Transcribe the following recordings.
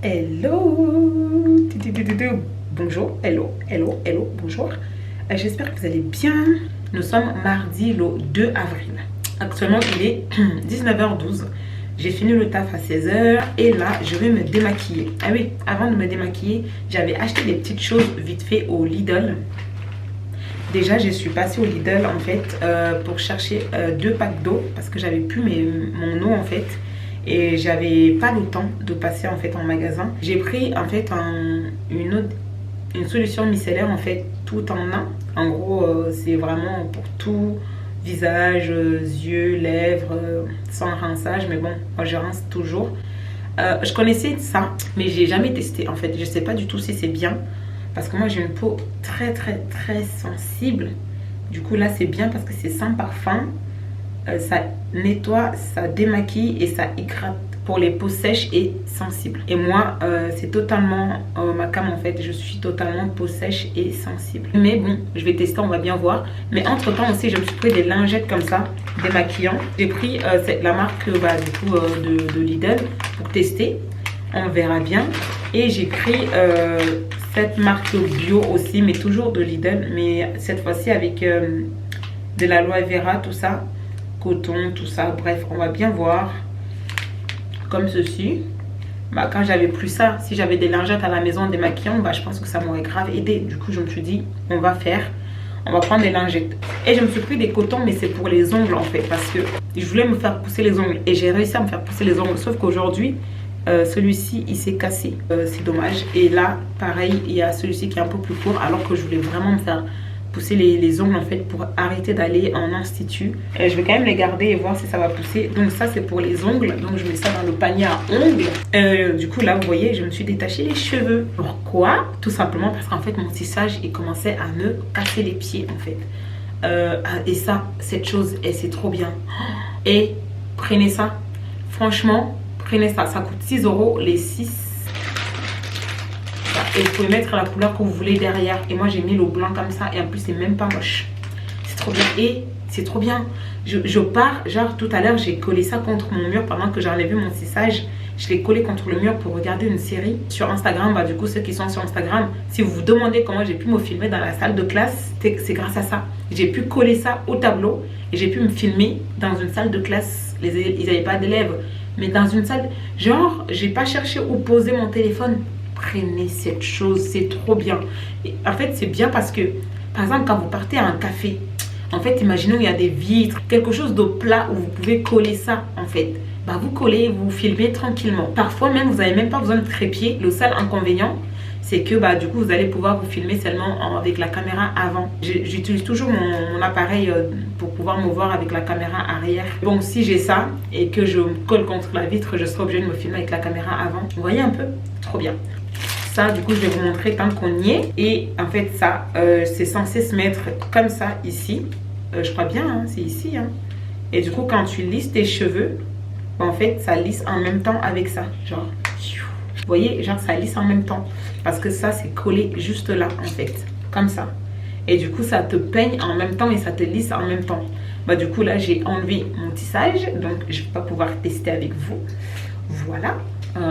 Hello. Bonjour, hello, bonjour. J'espère que vous allez bien. Nous sommes mardi le 2 avril. Actuellement, il est 19h12. J'ai fini le taf à 16h et là, je vais me démaquiller. Ah oui, avant de me démaquiller, j'avais acheté des petites choses vite fait au Lidl. Déjà, je suis passée au Lidl en fait pour chercher 2 packs d'eau parce que j'avais plus mon eau en fait. Et j'avais pas le temps de passer en fait en magasin. J'ai pris en fait une solution micellaire en fait tout en un. En gros c'est vraiment pour tout, visage, yeux, lèvres, sans rinçage. Mais bon, moi je rince toujours. Je connaissais ça mais j'ai jamais testé en fait. Je sais pas du tout si c'est bien parce que moi j'ai une peau très sensible. Du coup là c'est bien parce que c'est sans parfum. Ça nettoie, ça démaquille et ça hydrate pour les peaux sèches et sensibles. Et moi, c'est totalement ma cam en fait. Je suis totalement peau sèche et sensible. Mais bon, je vais tester, on va bien voir. Mais entre temps aussi, je me suis pris des lingettes comme ça, démaquillantes. J'ai pris la marque du coup, de Lidl pour tester. On verra bien. Et j'ai pris cette marque bio aussi, mais toujours de Lidl. Mais cette fois-ci avec de l'aloe vera, tout ça. Coton, tout ça, bref, on va bien voir. Comme ceci. Quand j'avais plus ça, si j'avais des lingettes à la maison démaquillantes, je pense que ça m'aurait grave aidé. Du coup, je me suis dit, on va prendre des lingettes. Et je me suis pris des cotons, mais c'est pour les ongles en fait, parce que je voulais me faire pousser les ongles. Et j'ai réussi à me faire pousser les ongles, sauf qu'aujourd'hui, celui-ci, il s'est cassé. C'est dommage. Et là, pareil, il y a celui-ci qui est un peu plus court, alors que je voulais vraiment me faire pousser les ongles en fait pour arrêter d'aller en institut. Je vais quand même les garder et voir si ça va pousser. Donc ça c'est pour les ongles, donc je mets ça dans le panier à ongles. Du coup là vous voyez, je me suis détaché les cheveux. Pourquoi? Tout simplement parce qu'en fait mon tissage il commençait à me casser les pieds en fait. Et ça, cette chose, et c'est trop bien. Et prenez ça, franchement prenez ça, ça coûte 6 € les 6. Et vous pouvez mettre la couleur que vous voulez derrière. Et moi j'ai mis le blanc comme ça. Et en plus c'est même pas moche. C'est trop bien. Et c'est trop bien. Je pars, genre tout à l'heure j'ai collé ça contre mon mur. Pendant que j'enlevais mon tissage, je l'ai collé contre le mur pour regarder une série sur Instagram. Du coup ceux qui sont sur Instagram, si vous vous demandez comment j'ai pu me filmer dans la salle de classe, c'est grâce à ça. J'ai pu coller ça au tableau. Et j'ai pu me filmer dans une salle de classe. Ils n'avaient pas d'élèves. Mais dans une salle, genre j'ai pas cherché où poser mon téléphone. Prenez cette chose, c'est trop bien. Et en fait c'est bien parce que par exemple quand vous partez à un café, en fait imaginons il y a des vitres, quelque chose de plat où vous pouvez coller ça en fait. Vous collez, vous filmez tranquillement. Parfois même vous n'avez même pas besoin de trépied. Le seul inconvénient c'est que du coup vous allez pouvoir vous filmer seulement avec la caméra avant. J'utilise toujours mon appareil pour pouvoir me voir avec la caméra arrière. Bon, si j'ai ça et que je me colle contre la vitre, je serai obligée de me filmer avec la caméra avant. Vous voyez un peu? Trop bien. Ça du coup je vais vous montrer tant qu'on y est. Et en fait ça c'est censé se mettre comme ça ici. Je crois bien hein, c'est ici hein. Et du coup quand tu lisses tes cheveux, en fait ça lisse en même temps avec ça. Genre vous voyez, genre ça lisse en même temps. Parce que ça c'est collé juste là en fait. Comme ça. Et du coup ça te peigne en même temps et ça te lisse en même temps. Du coup là j'ai enlevé mon tissage. Donc je ne vais pas pouvoir tester avec vous. Voilà.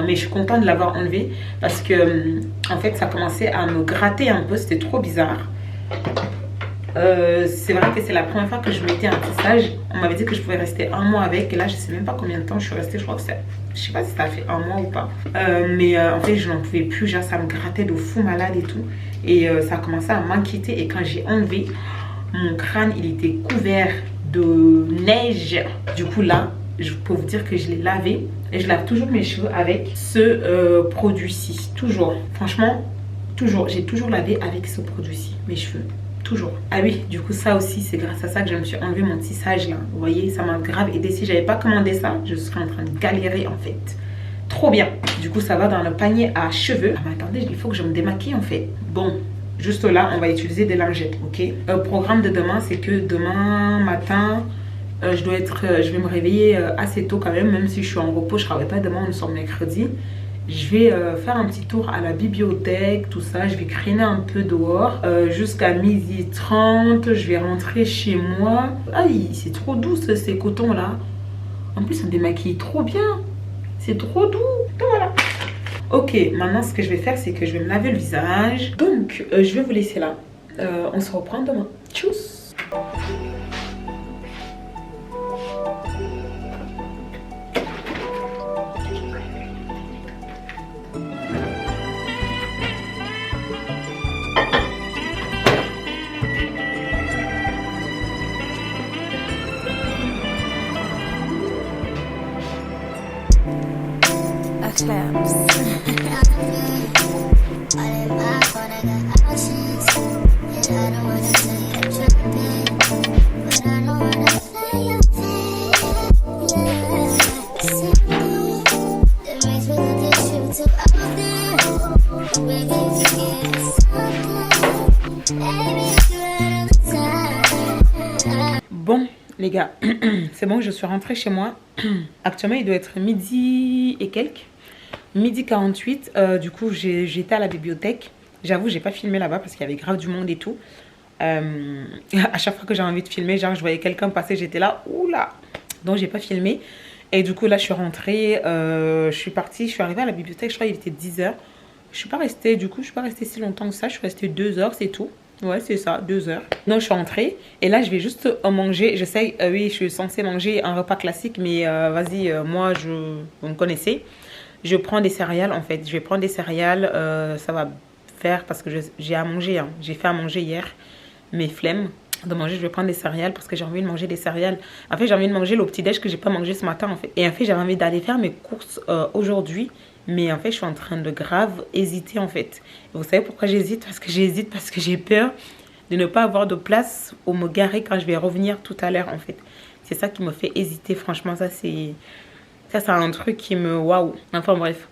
Mais je suis contente de l'avoir enlevé parce que en fait ça commençait à me gratter un peu, c'était trop bizarre. C'est vrai que c'est la première fois que je mettais un tissage. On m'avait dit que je pouvais rester un mois avec et là je sais même pas combien de temps je suis restée. Je crois que c'est, je sais pas si ça a fait un mois ou pas. Mais en fait je n'en pouvais plus, genre ça me grattait de fou malade et tout. Et ça a commencé à m'inquiéter et quand j'ai enlevé, mon crâne il était couvert de neige. Du coup là je peux vous dire que je l'ai lavé et je lave toujours mes cheveux avec ce produit-ci. Toujours. Franchement, toujours. J'ai toujours lavé avec ce produit-ci mes cheveux. Toujours. Ah oui, du coup ça aussi c'est grâce à ça que je me suis enlevé mon tissage là. Vous voyez, ça m'a grave aidé. Si j'avais pas commandé ça, je serais en train de galérer en fait. Trop bien. Du coup ça va dans le panier à cheveux. Mais attendez, il faut que je me démaquille en fait. Bon, juste là on va utiliser des lingettes, ok. Le programme de demain c'est que demain matin je vais me réveiller assez tôt quand même si je suis en repos, je travaille pas demain, nous sommes mercredi. Je vais faire un petit tour à la bibliothèque, tout ça. Je vais traîner un peu dehors jusqu'à 12h30. Je vais rentrer chez moi. Aïe, c'est trop doux ces cotons là. En plus, ça me démaquille trop bien. C'est trop doux. Donc voilà. Ok, maintenant ce que je vais faire, c'est que je vais me laver le visage. Donc, je vais vous laisser là. On se reprend demain. Tchuss! Bon les gars, c'est bon, je suis rentrée chez moi. Actuellement il doit être midi et quelques, midi 48. Du coup j'étais à la bibliothèque. J'avoue j'ai pas filmé là-bas parce qu'il y avait grave du monde et tout. À chaque fois que j'ai envie de filmer, genre je voyais quelqu'un passer, j'étais là, oula. Donc j'ai pas filmé. Et du coup là je suis rentrée, je suis partie, je suis arrivée à la bibliothèque, je crois qu'il était 10h. Je suis pas restée, du coup je suis pas restée si longtemps que ça, je suis restée 2 heures, c'est tout. Ouais, c'est ça, 2 heures. Donc, je suis rentrée et là, je vais juste manger. Je sais, oui, je suis censée manger un repas classique, mais vas-y, moi, vous me connaissez. Je prends des céréales, en fait. Je vais prendre des céréales, ça va faire parce que j'ai à manger. Hein. J'ai fait à manger hier, mes flemmes de manger. Je vais prendre des céréales parce que j'ai envie de manger des céréales. En fait, j'ai envie de manger le petit-déj que j'ai pas mangé ce matin, en fait. Et en fait, j'avais envie d'aller faire mes courses aujourd'hui. Mais en fait, je suis en train de grave hésiter en fait. Et vous savez pourquoi j'hésite? Parce que j'ai peur de ne pas avoir de place où me garer quand je vais revenir tout à l'heure en fait. C'est ça qui me fait hésiter. Franchement, ça c'est un truc qui me... Waouh. Enfin bref.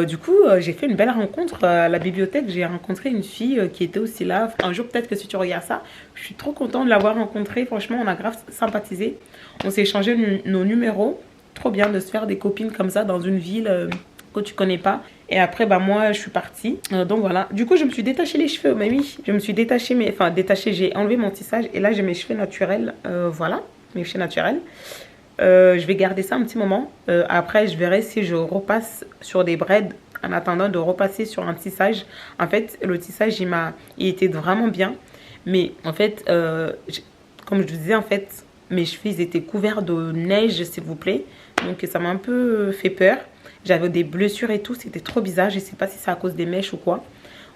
Du coup, j'ai fait une belle rencontre à la bibliothèque. J'ai rencontré une fille qui était aussi là. Un jour, peut-être que si tu regardes ça, je suis trop contente de l'avoir rencontrée. Franchement, on a grave sympathisé. On s'est échangé nos numéros. Trop bien de se faire des copines comme ça dans une ville... que tu connais pas. Et après bah moi je suis partie, donc voilà. Du coup je me suis détaché les cheveux, mais oui je me suis détaché, j'ai enlevé mon tissage et là j'ai mes cheveux naturels. Voilà mes cheveux naturels. Je vais garder ça un petit moment. Après je verrai si je repasse sur des braids en attendant de repasser sur un tissage. En fait le tissage il était vraiment bien, mais en fait comme je vous disais, en fait mes cheveux ils étaient couverts de neige s'il vous plaît, donc ça m'a un peu fait peur. J'avais des blessures et tout, c'était trop bizarre. Je sais pas si c'est à cause des mèches ou quoi.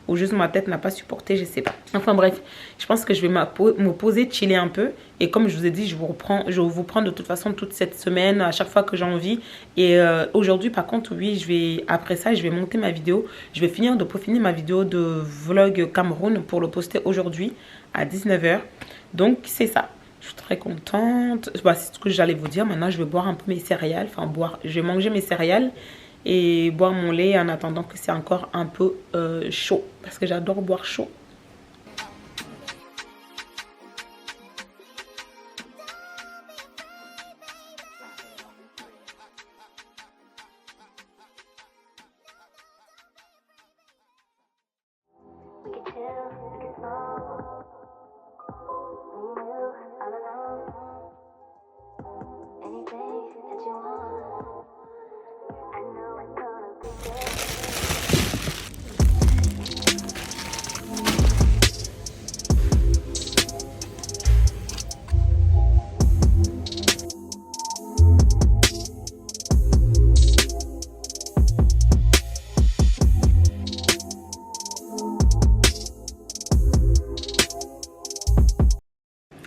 Ou juste ma tête n'a pas supporté, je sais pas. Enfin bref, je pense que je vais me poser, chiller un peu. Et comme je vous ai dit, je vous prends de toute façon toute cette semaine, à chaque fois que j'ai envie. Et aujourd'hui par contre, oui, après ça, je vais monter ma vidéo. Je vais finir de peaufiner ma vidéo de vlog Cameroun pour le poster aujourd'hui à 19h. Donc c'est ça. Je suis très contente. Bah, c'est ce que j'allais vous dire. Maintenant, je vais boire un peu mes céréales. Enfin, je vais manger mes céréales et boire mon lait en attendant que c'est encore un peu chaud. Parce que j'adore boire chaud.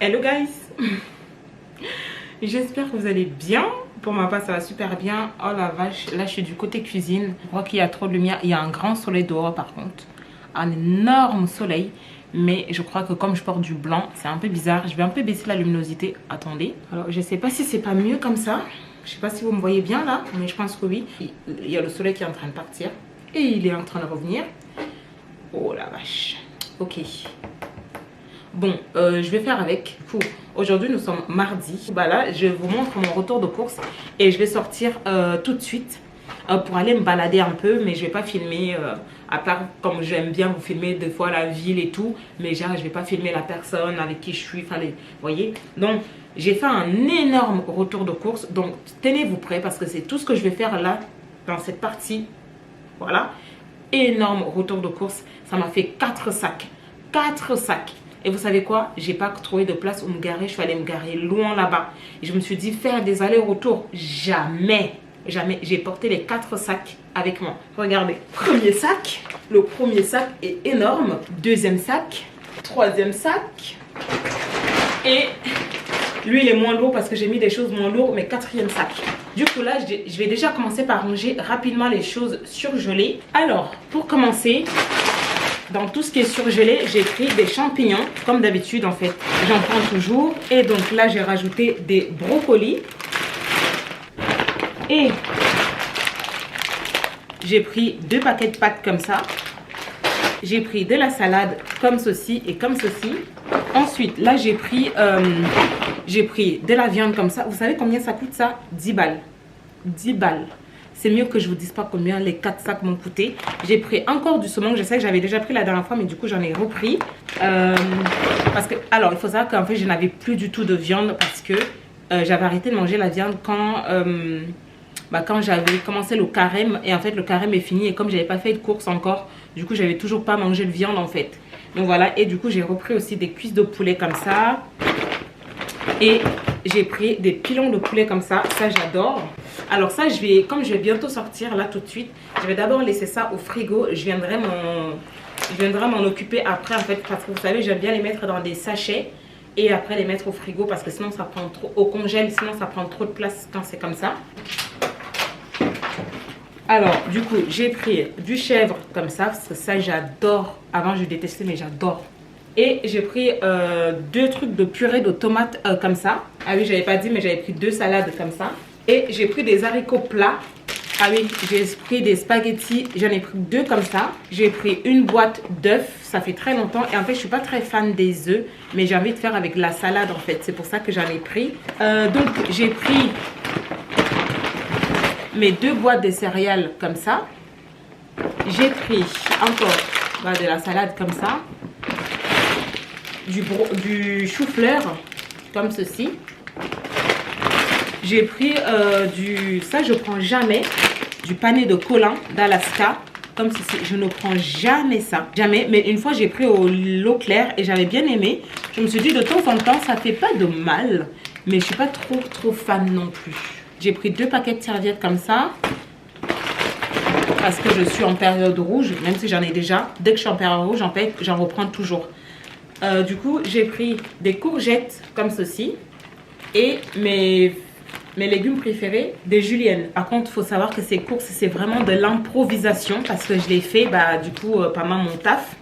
Hello guys. J'espère que vous allez bien. Pour ma part ça va super bien. Oh la vache, là je suis du côté cuisine. Je crois qu'il y a trop de lumière. Il y a un grand soleil dehors par contre. Un énorme soleil. Mais je crois que comme je porte du blanc, c'est un peu bizarre. Je vais un peu baisser la luminosité. Attendez. Alors je sais pas si c'est pas mieux comme ça. Je sais pas si vous me voyez bien là. Mais je pense que oui. Il y a le soleil qui est en train de partir. Et il est en train de revenir. Oh la vache. Ok. Bon, je vais faire avec. Aujourd'hui, nous sommes mardi. Bah là, je vous montre mon retour de course et je vais sortir tout de suite pour aller me balader un peu. Mais je vais pas filmer, à part comme j'aime bien vous filmer des fois la ville et tout. Mais genre, je vais pas filmer la personne avec qui je suis. Enfin, vous voyez. Donc, j'ai fait un énorme retour de course. Donc, tenez-vous prêts parce que c'est tout ce que je vais faire là, dans cette partie Voilà. Énorme retour de course. Ça m'a fait 4 sacs. 4 sacs. Et vous savez quoi? J'ai pas trouvé de place où me garer. Je suis allée me garer loin là-bas. Et je me suis dit, faire des allers-retours. Jamais. Jamais. J'ai porté les 4 sacs avec moi. Regardez. Premier sac. Le premier sac est énorme. Deuxième sac. Troisième sac. Et lui, il est moins lourd parce que j'ai mis des choses moins lourdes. Mais quatrième sac. Du coup, là, je vais déjà commencer par ranger rapidement les choses surgelées. Alors, pour commencer, dans tout ce qui est surgelé, j'ai pris des champignons. Comme d'habitude, en fait, j'en prends toujours. Et donc là, j'ai rajouté des brocolis. Et j'ai pris 2 paquets de pâtes comme ça. J'ai pris de la salade comme ceci et comme ceci. Ensuite, là, j'ai pris de la viande comme ça. Vous savez combien ça coûte ça? 10 balles. 10 balles. C'est mieux que je vous dise pas combien les 4 sacs m'ont coûté. J'ai pris encore du saumon. Je sais que j'avais déjà pris la dernière fois, mais du coup, j'en ai repris. Parce que, alors, il faut savoir qu'en fait, je n'avais plus du tout de viande parce que j'avais arrêté de manger la viande quand j'avais commencé le carême. Et en fait, le carême est fini. Et comme j'avais pas fait de course encore, du coup, j'avais toujours pas mangé de viande en fait. Donc voilà. Et du coup, j'ai repris aussi des cuisses de poulet comme ça. Et j'ai pris des pilons de poulet comme ça. Ça, j'adore. Alors ça, comme je vais bientôt sortir là tout de suite, je vais d'abord laisser ça au frigo. Je viendrai m'en occuper après en fait. Parce que vous savez, j'aime bien les mettre dans des sachets. Et après les mettre au frigo parce que sinon ça prend trop, au congèle, sinon ça prend trop de place quand c'est comme ça. Alors, du coup, j'ai pris du chèvre comme ça, parce que ça, j'adore. Avant, je détestais, mais j'adore. Et j'ai pris 2 trucs de purée de tomates comme ça. Ah oui, j'avais pas dit, mais j'avais pris 2 salades comme ça. Et j'ai pris des haricots plats. Ah oui, j'ai pris des spaghettis. J'en ai pris 2 comme ça. J'ai pris une boîte d'œufs. Ça fait très longtemps. Et en fait, je suis pas très fan des œufs. Mais j'ai envie de faire avec la salade, en fait. C'est pour ça que j'en ai pris. Donc, j'ai pris mes 2 boîtes de céréales comme ça. J'ai pris encore de la salade comme ça. Du chou-fleur comme ceci. J'ai pris ça je prends jamais, du pané de colin d'Alaska comme ceci. Je ne prends jamais ça, jamais. Mais une fois j'ai pris au Leclerc et j'avais bien aimé. Je me suis dit de temps en temps ça fait pas de mal, mais je suis pas trop fan non plus. J'ai pris 2 paquets de serviettes comme ça parce que je suis en période rouge, même si j'en ai déjà. Dès que je suis en période rouge, en fait, j'en reprends toujours. Du coup, j'ai pris des courgettes comme ceci et mes légumes préférés, des juliennes. Par contre, il faut savoir que ces courses, c'est vraiment de l'improvisation parce que je les fais, du coup, pendant mon taf.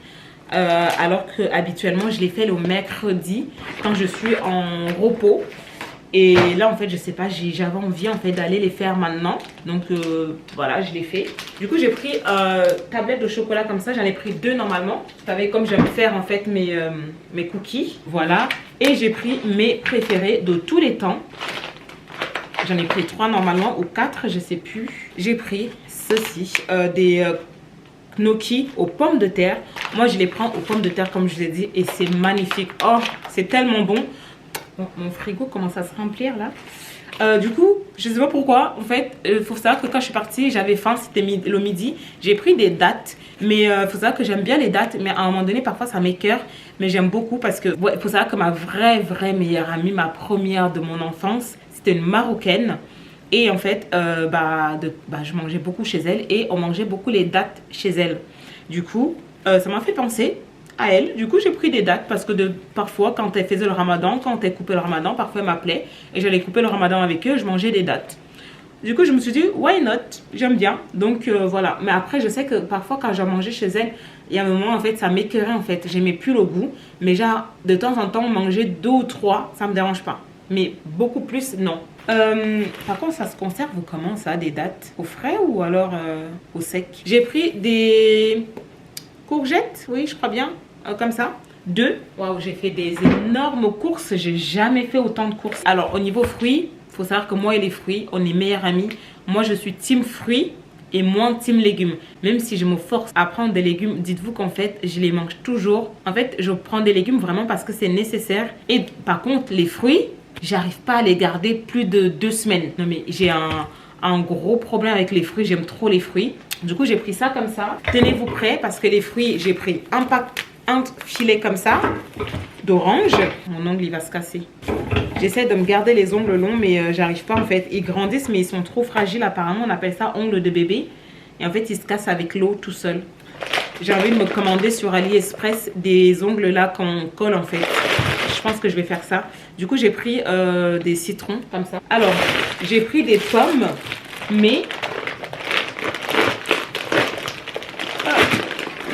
Alors que habituellement, je les fais le mercredi quand je suis en repos. Et là, en fait, je sais pas, j'avais envie en fait d'aller les faire maintenant. Donc, voilà, je les fais. Du coup, j'ai pris tablette de chocolat comme ça. J'en ai pris 2 normalement. Vous savez, comme j'aime faire en fait mes cookies. Voilà. Et j'ai pris mes préférés de tous les temps. J'en ai pris 3 normalement ou 4, je sais plus. J'ai pris ceci, des gnocchis aux pommes de terre. Moi, je les prends aux pommes de terre comme je vous ai dit. Et c'est magnifique. Oh, c'est tellement bon. Mon frigo commence à se remplir là. Du coup, je sais pas pourquoi. En fait, il faut savoir que quand je suis partie, j'avais faim, c'était le midi. J'ai pris des dattes. Mais il faut savoir que j'aime bien les dattes. Mais à un moment donné, parfois ça m'écoeure. Mais j'aime beaucoup parce que il faut savoir que ma vraie meilleure amie, ma première de mon enfance, c'était une Marocaine. Et en fait, je mangeais beaucoup chez elle. Et on mangeait beaucoup les dattes chez elle. Du coup, ça m'a fait penser à elle. Du coup, j'ai pris des dattes parce que parfois, quand elle faisait le ramadan, quand elle coupait le ramadan, parfois elle m'appelait et j'allais couper le ramadan avec eux, je mangeais des dattes. Du coup, je me suis dit, why not? J'aime bien. Donc, voilà. Mais après, je sais que parfois, quand j'en mangeais chez elle, il y a un moment, en fait, ça m'écœurait, en fait. J'aimais plus le goût. Mais genre, de temps en temps, manger 2 ou 3, ça me dérange pas. Mais beaucoup plus, non. Par contre, ça se conserve comment, ça, des dattes? Au frais ou alors au sec? J'ai pris des courgettes, oui, je crois bien. Comme ça, 2. Waouh, j'ai fait des énormes courses. J'ai jamais fait autant de courses. Alors, au niveau fruits, il faut savoir que moi et les fruits, on est meilleurs amis. Moi, je suis team fruits et moins team légumes. Même si je me force à prendre des légumes, dites-vous qu'en fait, je les mange toujours. En fait, je prends des légumes vraiment parce que c'est nécessaire. Et par contre, les fruits, j'arrive pas à les garder plus de 2 semaines. Non, mais j'ai un gros problème avec les fruits. J'aime trop les fruits. Du coup, j'ai pris ça comme ça. Tenez-vous prêts parce que les fruits, j'ai pris un filet comme ça d'orange. Mon ongle, il va se casser. J'essaie de me garder les ongles longs, mais j'arrive pas en fait. Ils grandissent, mais ils sont trop fragiles apparemment. On appelle ça ongles de bébé. Et en fait, ils se cassent avec l'eau tout seul. J'ai envie de me commander sur AliExpress des ongles là qu'on colle en fait. Je pense que je vais faire ça. Du coup, j'ai pris des citrons comme ça. Alors, j'ai pris des pommes, mais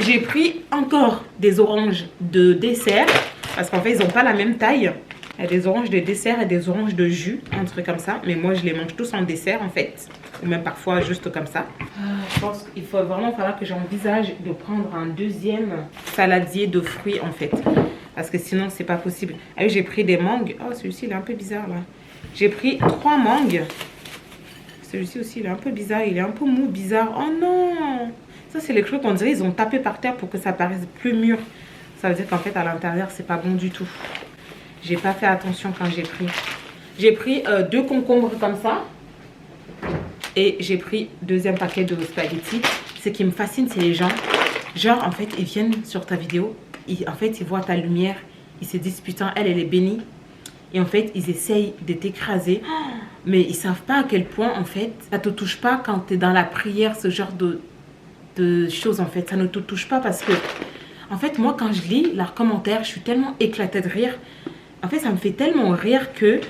j'ai pris encore des oranges de dessert. Parce qu'en fait, ils n'ont pas la même taille. Il y a des oranges de dessert et des oranges de jus, un truc comme ça. Mais moi, je les mange tous en dessert en fait. Ou même parfois juste comme ça. Je pense qu'il faut vraiment falloir que j'envisage de prendre un deuxième saladier de fruits en fait. Parce que sinon, c'est pas possible. Ah oui, j'ai pris des mangues. Oh, celui-ci, il est un peu bizarre là. J'ai pris 3 mangues. Celui-ci aussi, il est un peu bizarre. Il est un peu mou, bizarre. Oh non! Ça, c'est les trucs qu'on dirait ils ont tapé par terre pour que ça paraisse plus mûr. Ça veut dire qu'en fait, à l'intérieur, c'est pas bon du tout. J'ai pas fait attention quand j'ai pris. J'ai pris 2 concombres comme ça. Et j'ai pris deuxième paquet de spaghettis. Ce qui me fascine, c'est les gens. Genre, en fait, ils viennent sur ta vidéo. En fait, ils voient ta lumière. Ils se disent, putain, elle est bénie. Et en fait, ils essayent de t'écraser. Mais ils savent pas à quel point, en fait, ça te touche pas quand tu es dans la prière, ce genre de choses, en fait. Ça ne te touche pas parce que, en fait, moi, quand je lis leurs commentaires, je suis tellement éclatée de rire. En fait, ça me fait tellement rire que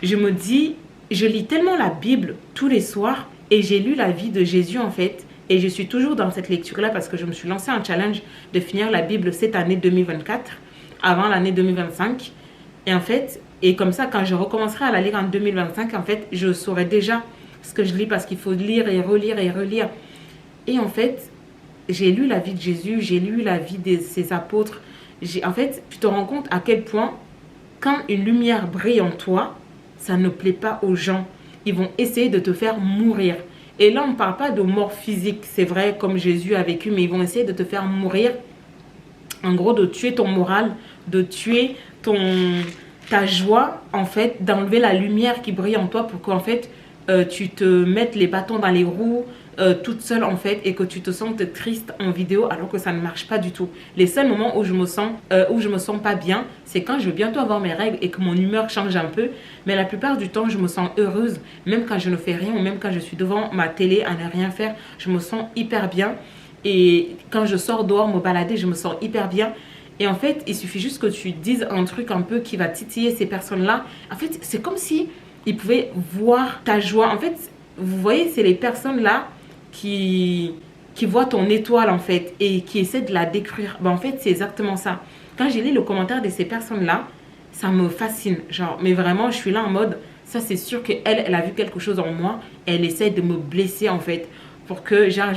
je me dis, je lis tellement la Bible tous les soirs et j'ai lu la vie de Jésus, en fait. Et je suis toujours dans cette lecture-là parce que je me suis lancé un challenge de finir la Bible cette année 2024, avant l'année 2025. Et en fait, et comme ça, quand je recommencerai à la lire en 2025, en fait, je saurai déjà ce que je lis parce qu'il faut lire et relire et relire. Et en fait, j'ai lu la vie de Jésus, j'ai lu la vie de ses apôtres. En fait, tu te rends compte à quel point, quand une lumière brille en toi, ça ne plaît pas aux gens. Ils vont essayer de te faire mourir. Et là, on ne parle pas de mort physique, c'est vrai, comme Jésus a vécu, mais ils vont essayer de te faire mourir. En gros, de tuer ton moral, de tuer ta joie, en fait, d'enlever la lumière qui brille en toi pour qu'en fait, tu te mettes les bâtons dans les roues toute seule, en fait, et que tu te sentes triste en vidéo alors que ça ne marche pas du tout. Les seuls moments où je me sens pas bien, c'est quand je vais bientôt avoir mes règles et que mon humeur change un peu. Mais la plupart du temps, je me sens heureuse, même quand je ne fais rien ou même quand je suis devant ma télé à ne rien faire, je me sens hyper bien. Et quand je sors dehors me balader, je me sens hyper bien. Et en fait, il suffit juste que tu dises un truc un peu qui va titiller ces personnes-là. En fait, c'est comme si ils pouvaient voir ta joie. En fait, vous voyez, c'est les personnes-là qui voient ton étoile, en fait, et qui essaient de la décrire. Ben, en fait, c'est exactement ça. Quand j'ai lu le commentaire de ces personnes-là, ça me fascine. Genre, mais vraiment, je suis là en mode, ça, c'est sûr qu'elle, elle a vu quelque chose en moi. Elle essaie de me blesser, en fait, pour que, genre,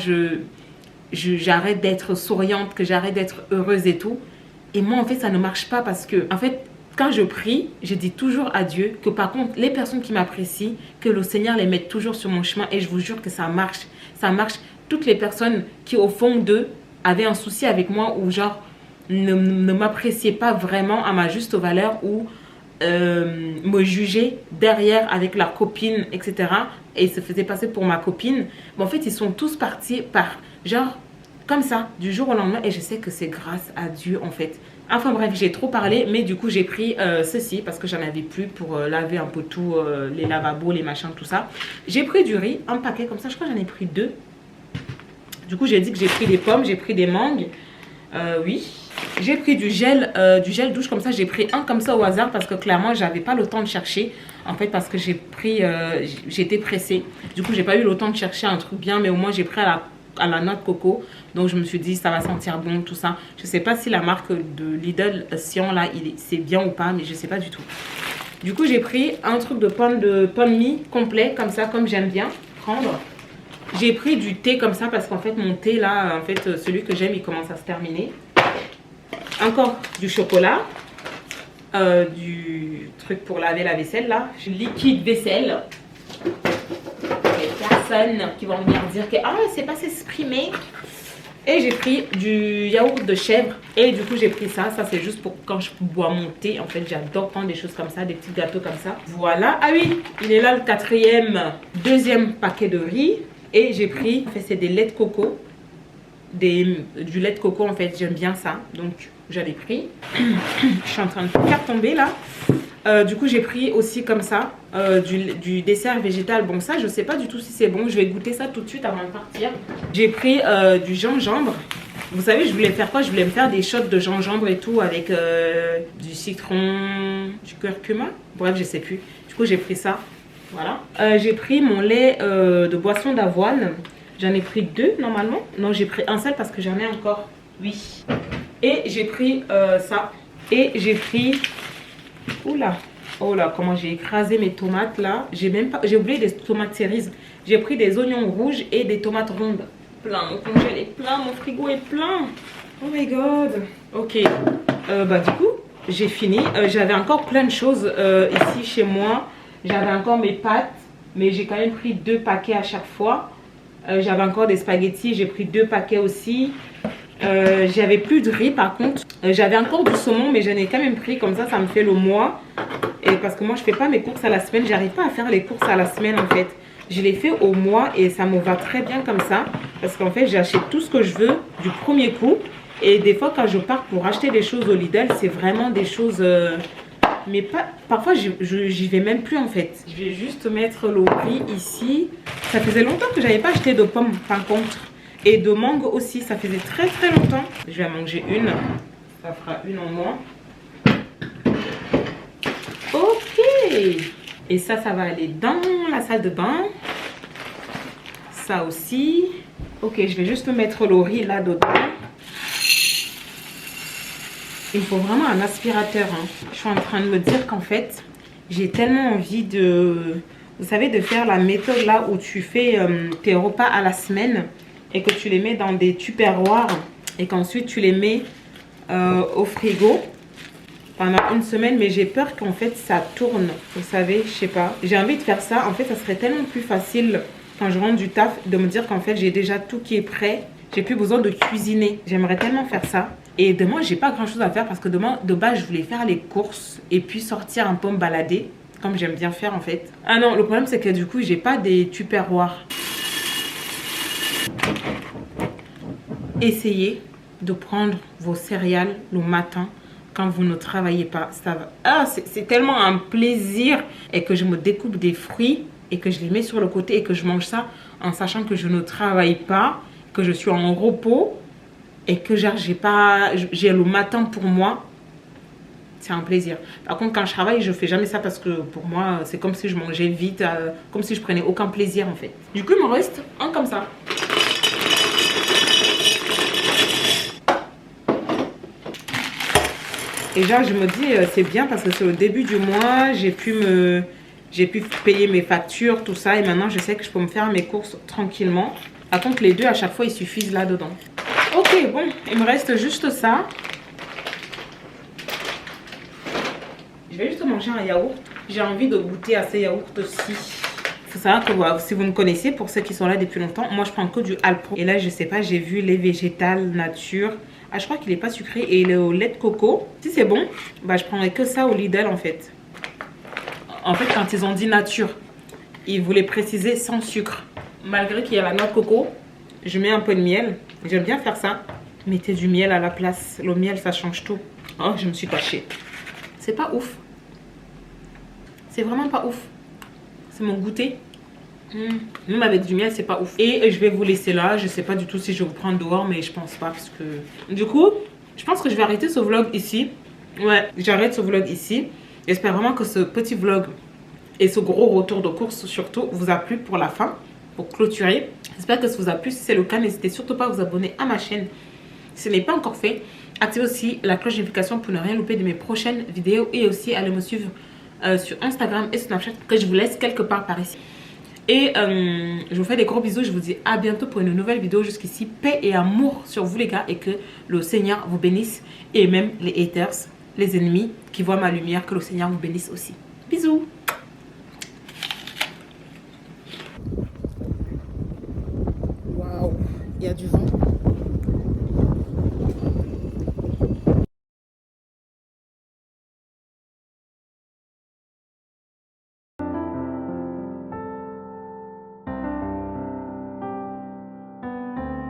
j'arrête d'être souriante, que j'arrête d'être heureuse et tout. Et moi, en fait, ça ne marche pas parce que, en fait, quand je prie, je dis toujours à Dieu que par contre, les personnes qui m'apprécient, que le Seigneur les mette toujours sur mon chemin et je vous jure que ça marche. Ça marche. Toutes les personnes qui, au fond d'eux, avaient un souci avec moi ou genre ne m'appréciaient pas vraiment à ma juste valeur ou me jugeaient derrière avec leur copine, etc. Et se faisaient passer pour ma copine. Mais en fait, ils sont tous partis par genre comme ça, du jour au lendemain. Et je sais que c'est grâce à Dieu, en fait. Enfin bref, j'ai trop parlé, mais du coup, j'ai pris ceci parce que j'en avais plus pour laver un peu tout, les lavabos, les machins, tout ça. J'ai pris du riz, un paquet comme ça. Je crois que j'en ai pris 2. Du coup, j'ai dit que j'ai pris des pommes, j'ai pris des mangues. Oui. J'ai pris du gel douche comme ça. J'ai pris un comme ça au hasard parce que clairement, j'avais pas le temps de chercher. En fait, parce que j'étais pressée. Du coup, j'ai pas eu le temps de chercher un truc bien, mais au moins, j'ai pris à la noix de coco. Donc je me suis dit ça va sentir bon tout ça. Je sais pas si la marque de Lidl Sion là c'est bien ou pas, mais je sais pas du tout. Du coup j'ai pris un truc de pain de mie complet comme ça, comme j'aime bien prendre. J'ai pris du thé comme ça parce qu'en fait mon thé là, en fait celui que j'aime il commence à se terminer. Encore du chocolat, du truc pour laver la vaisselle là, du liquide vaisselle. Personnes qui vont venir dire que ah c'est pas s'exprimer. Et j'ai pris du yaourt de chèvre. Et du coup, j'ai pris ça. Ça, c'est juste pour quand je bois mon thé. En fait, j'adore prendre des choses comme ça, des petits gâteaux comme ça. Voilà. Ah oui, il est là le deuxième paquet de riz. Et j'ai pris, en fait, c'est des laits de coco. Du lait de coco, en fait, j'aime bien ça. Donc, j'avais pris. Je suis en train de faire tomber là. Du coup, j'ai pris aussi comme ça du dessert végétal. Bon, ça, je sais pas du tout si c'est bon. Je vais goûter ça tout de suite avant de partir. J'ai pris du gingembre. Vous savez, je voulais faire quoi? Je voulais me faire des shots de gingembre et tout avec du citron, du curcuma. Bref, je sais plus. Du coup, j'ai pris ça. Voilà. J'ai pris mon lait de boisson d'avoine. J'en ai pris 2 normalement. Non, j'ai pris un seul parce que j'en ai encore 8. Et j'ai pris ça. Et j'ai pris... Oula, oh là, comment j'ai écrasé mes tomates là. J'ai oublié des tomates cerises. J'ai pris des oignons rouges et des tomates rondes. Plein, mon congèle est plein, mon frigo est plein. Oh my god. Ok, bah du coup, j'ai fini. J'avais encore plein de choses ici chez moi. J'avais encore mes pâtes, mais j'ai quand même pris 2 paquets à chaque fois. J'avais encore des spaghettis, j'ai pris 2 paquets aussi. J'avais plus de riz par contre. J'avais encore du saumon, mais j'en ai quand même pris. Comme ça me fait le mois. Et parce que moi, je fais pas mes courses à la semaine. J'arrive pas à faire les courses à la semaine en fait. Je les fais au mois et ça me va très bien comme ça. Parce qu'en fait, j'achète tout ce que je veux du premier coup. Et des fois, quand je pars pour acheter des choses au Lidl, c'est vraiment des choses... mais pas, parfois, j'y vais même plus en fait. Je vais juste mettre le riz ici. Ça faisait longtemps que j'avais pas acheté de pommes par contre. Et de mangue aussi, ça faisait très très longtemps. Je vais en manger une. Ça fera une en moins. Ok. Et ça va aller dans la salle de bain. Ça aussi. Ok, je vais juste mettre le riz là-dedans. Il faut vraiment un aspirateur. Hein. Je suis en train de me dire qu'en fait, j'ai tellement envie de... Vous savez, de faire la méthode là où tu fais tes repas à la semaine. Et que tu les mets dans des tupperwares et qu'ensuite tu les mets au frigo pendant une semaine. Mais j'ai peur qu'en fait ça tourne, vous savez, je sais pas. J'ai envie de faire ça. En fait, ça serait tellement plus facile quand je rentre du taf de me dire qu'en fait j'ai déjà tout qui est prêt. J'ai plus besoin de cuisiner. J'aimerais tellement faire ça. Et demain, j'ai pas grand chose à faire parce que demain, de base, je voulais faire les courses et puis sortir un peu me balader comme j'aime bien faire en fait. Ah non, le problème c'est que du coup, j'ai pas des tupperwares. Essayez de prendre vos céréales le matin quand vous ne travaillez pas. C'est tellement un plaisir. Et que je me découpe des fruits et que je les mets sur le côté et que je mange ça en sachant que je ne travaille pas, que je suis en repos et que j'ai le matin pour moi. C'est un plaisir. Par contre, quand je travaille, je fais jamais ça parce que pour moi, c'est comme si je mangeais vite, comme si je prenais aucun plaisir en fait. Du coup, il me reste un comme ça. Et genre, je me dis, c'est bien parce que c'est au début du mois, j'ai pu payer mes factures, tout ça. Et maintenant, je sais que je peux me faire mes courses tranquillement. Par contre, les 2, à chaque fois, ils suffisent là-dedans. Ok, bon, il me reste juste ça. Je vais juste manger un yaourt. J'ai envie de goûter à ces yaourts aussi. Il faut savoir que voilà, si vous me connaissez, pour ceux qui sont là depuis longtemps, moi, je prends que du Alpro. Et là, je sais pas, j'ai vu les végétales nature. Ah, je crois qu'il n'est pas sucré et il est au lait de coco. Si c'est bon, bah, je prendrai que ça au Lidl en fait. En fait, quand ils ont dit nature, ils voulaient préciser sans sucre. Malgré qu'il y a la noix de coco, je mets un peu de miel. J'aime bien faire ça. Mettez du miel à la place. Le miel, ça change tout. Oh, je me suis tachée. C'est pas ouf. C'est vraiment pas ouf. C'est mon goûter. Même avec du miel, c'est pas ouf. Et je vais vous laisser là. Je sais pas du tout si je vais vous prendre dehors, mais je pense pas parce que... Du coup, je pense que je vais arrêter ce vlog ici. Ouais, j'arrête ce vlog ici. J'espère vraiment que ce petit vlog et ce gros retour de course surtout vous a plu pour la fin, pour clôturer. J'espère que ça vous a plu. Si c'est le cas, n'hésitez surtout pas à vous abonner à ma chaîne si ce n'est pas encore fait. Activez aussi la cloche de notification pour ne rien louper de mes prochaines vidéos. Et aussi allez me suivre sur Instagram et Snapchat que je vous laisse quelque part par ici. Et je vous fais des gros bisous. Je vous dis à bientôt pour une nouvelle vidéo. Jusqu'ici, paix et amour sur vous les gars. Et que le Seigneur vous bénisse. Et même les haters, les ennemis qui voient ma lumière, que le Seigneur vous bénisse aussi. Bisous.